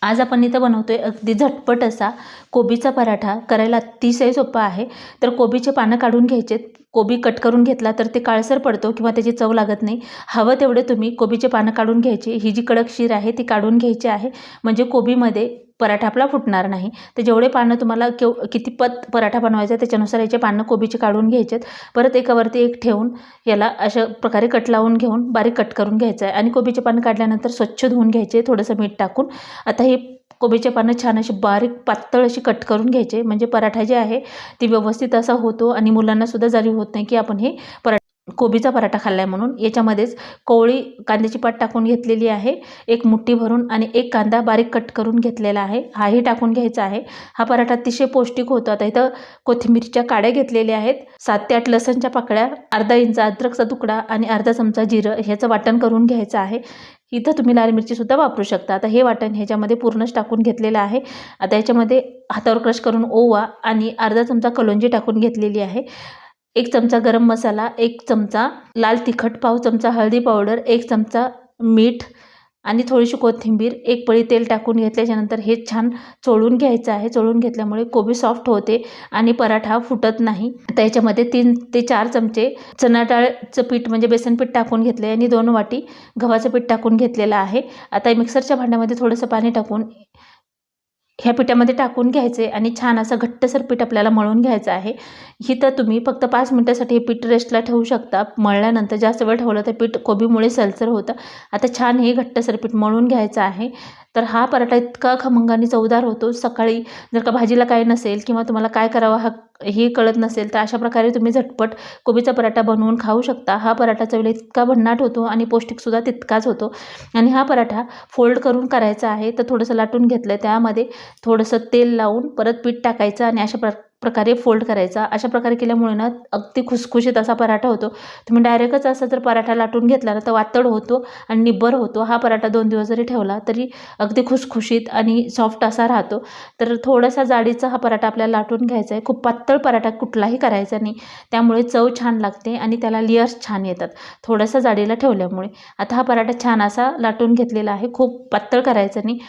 आज आपण इथं बनवतोय अगदी झटपट असा कोबीचा पराठा. करायला अतिशय सोपा आहे. तर कोबीचे पानं काढून घ्यायचेत. कोबी कट करून घेतला तर ते काळसर पडतो किंवा त्याची चव लागत नाही. हवं तेवढे तुम्ही कोबीचे पानं काढून घ्यायचे. ही जी कडक शीर आहे ती काढून घ्यायची आहे, म्हणजे कोबीमध्ये पराठा आपला फुटणार नाही. तर जेवढे पानं तुम्हाला किती पराठा बनवायचा त्याच्यानुसार याचे पानं कोबीचे काढून घ्यायचेत. परत एकावरती एक ठेवून याला अशा प्रकारे कट लावून घेऊन बारीक कट करून घ्यायचं आहे. आणि कोबीचे पानं काढल्यानंतर स्वच्छ धुवून घ्यायचे थोडंसं मीठ टाकून. आता हे कोबीचे पानं छान अशी बारीक पातळ अशी कट करून घ्यायचे, म्हणजे पराठा जे आहे ती व्यवस्थित असा होतो आणि मुलांना सुद्धा जाणीव होत नाही की आपण हे कोबीचा पराठा खाल्लाय म्हणून. याच्यामध्येच कोवळी कांद्याची पात टाकून घेतलेली आहे, एक मुठ्ठी भरून, आणि एक कांदा बारीक कट करून घेतलेला आहे, हाही टाकून घ्यायचा आहे. हा पराठा अतिशय पौष्टिक होतो. आता इथं कोथिंबीरच्या काड्या घेतलेल्या आहेत, 7 ते 8 लसणच्या पाकळ्या, अर्धा इंच अद्रकचा तुकडा आणि अर्धा चमचा जिरं ह्याचं वाटण करून घ्यायचं आहे. इथं तुम्ही लाल मिरची सुद्धा वापरू शकता. आता हे वाटण ह्याच्यामध्ये पूर्णच टाकून घेतलेलं आहे. आता याच्यामध्ये हातावर क्रश करून ओवा आणि अर्धा चमचा कलोंजी टाकून घेतलेली आहे. 1 चमचा गरम मसाला, 1 चमचा लाल तिखट, पाव चमचा हळदी पावडर, 1 चमचा मीठ आणि थोडीशी कोथिंबीर, 1 पळी तेल टाकून घेतल्याच्यानंतर हे छान चोळून घ्यायचं आहे. चोळून घेतल्यामुळे कोबी सॉफ्ट होते आणि पराठा फुटत नाही. आता याच्यामध्ये 3 ते 4 चमचे चणा डाळचं पीठ म्हणजे बेसन पीठ टाकून घेतले आणि 2 वाटी गव्हाचं पीठ टाकून घेतलेलं आहे. आता मिक्सरच्या भांड्यामध्ये थोडंसं पाणी टाकून ह्या पिठामध्ये टाकून घ्यायचे आणि छान असं घट्टसर पीठ आपल्याला मळून घ्यायचं आहे. इथं तुम्ही फक्त 5 मिनिटासाठी हे पीठ रेस्टला ठेवू शकता. मळल्यानंतर जास्त वेळ ठेवलं तर पीठ कोबीमुळे सलसर होतं. आता छान हे घट्टसर पीठ मळून घ्यायचं आहे. तर हा पराठा इतका खमंग आणि चवदार होतो. सकाळी जर का भाजीला काय नसेल किंवा तुम्हाला काय करावं हे कळत नसेल तर अशा प्रकारे तुम्ही झटपट कोबीचा पराठा बनवून खाऊ शकता. हा पराठा चवीला इतका भन्नाट होतो आणि पौष्टिकसुद्धा तितकाच होतो. आणि हा पराठा फोल्ड करून करायचा आहे. तर थोडंसं लाटून घेतलं, त्यामध्ये थोडंसं तेल लावून परत पीठ टाकायचं आणि अशा प्रकारे फोल्ड करायचा. अशा प्रकारे केल्यामुळे ना अगदी खुसखुशीत असा पराठा होतो. तुम्ही डायरेक्टच असा जर पराठा लाटून घेतला ना तर वातड होतो आणि निब्बर होतो. हा पराठा 2 दिवस जरी ठेवला तरी अगदी खुसखुशीत आणि सॉफ्ट असा राहतो. तर थोडासा जाडीचा हा पराठा आपल्याला लाटून घ्यायचा आहे. खूप पातळ पराठा कुठलाही करायचा नाही, त्यामुळे चव छान लागते आणि त्याला लेयर्स छान येतात थोडासा जाडीला ठेवल्यामुळे. आता हा पराठा छान असा लाटून घेतलेला आहे, खूप पातळ करायचा नाही.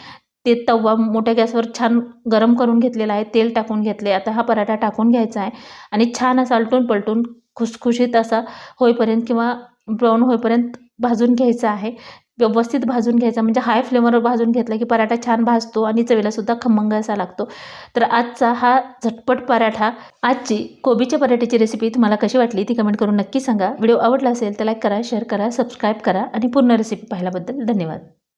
ते तवा मोठ्या गॅसवर छान गरम करून घेतलेला आहे, तेल टाकून घेतले. आता हा पराठा टाकून घ्यायचा आहे आणि छान असा आलटून पलटून खुसखुशीत असा होईपर्यंत किंवा ब्राऊन होईपर्यंत भाजून घ्यायचा आहे. व्यवस्थित भाजून घ्यायचा, म्हणजे हाय फ्लेमवर भाजून घेतला की पराठा छान भाजतो आणि चवीला सुद्धा खमंग असा लागतो. तर आजचा हा झटपट पराठा, आजची कोबीच्या पराठ्याची रेसिपी तुम्हाला कशी वाटली ती कमेंट करून नक्की सांगा. व्हिडिओ आवडला असेल तर लाईक करा, शेअर करा, सबस्क्राईब करा आणि पूर्ण रेसिपी पाहिल्याबद्दल धन्यवाद.